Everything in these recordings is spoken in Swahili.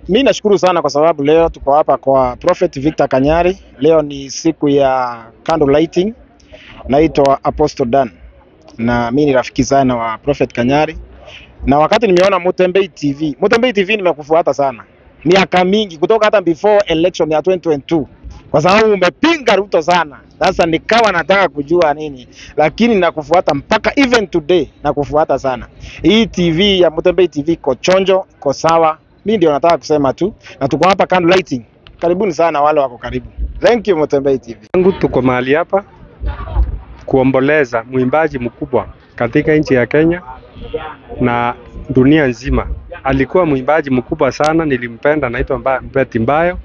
Mimi nashukuru sana kwa sababu leo tuko hapa kwa Prophet Victor Kanyari. Leo ni siku ya candle lighting. Naitwa Apostle Dan. Na mimi ni rafiki sana wa Prophet Kanyari. Na wakati nimeona Mutembei TV nimekufuata sana. Miaka mingi kutoka hata before election ya 2022. Kwa sababu umepinga Ruto sana. Sasa nikawa nataka kujua nini, lakini nakufuata mpaka even today nakufuata sana. Hii TV ya Mutembei TV iko chonjo, iko sawa. Mimi ndio nataka kusema tu, na tuko hapa candle lighting. Karibuni sana wale wako karibu. Thank you Mutembei TV. Tuko mahali hapa kuomboleza mwimbaji mkubwa katika nchi ya Kenya na dunia nzima. Alikuwa mwimbaji mkubwa sana, nilimpenda, anaitwa Betty Mbayo,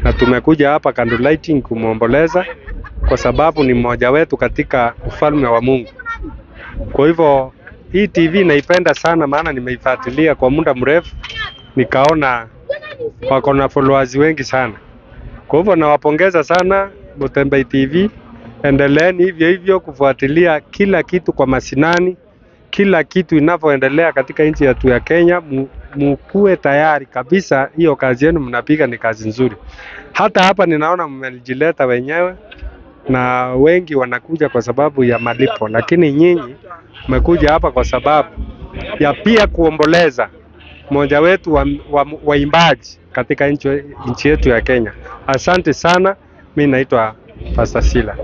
na tumekuja hapa candle lighting kumuomboleza kwa sababu ni mmoja wetu katika ufalme wa Mungu. Kwa hivyo hii TV naipenda sana, maana nimeifuatilia kwa muda mrefu, nikaona wako na followers wengi sana. Kwa hivyo nawapongeza sana Mutembei TV. Endeleeni hivyo hivyo kufuatilia kila kitu kwa mashinani, kila kitu inavyoendelea katika nchi yetu ya Kenya. Mkuwe tayari kabisa, hiyo kazi yenu mnapiga ni kazi nzuri. Hata hapa ninaona mmejileta wenyewe na wengi wanakuja kwa sababu ya malipo, lakini nyinyi mmekuja hapa kwa sababu ya pia kuomboleza mmoja wetu waimbaji katika nchi yetu ya Kenya. Asante sana. Mimi naitwa Pastor Sila.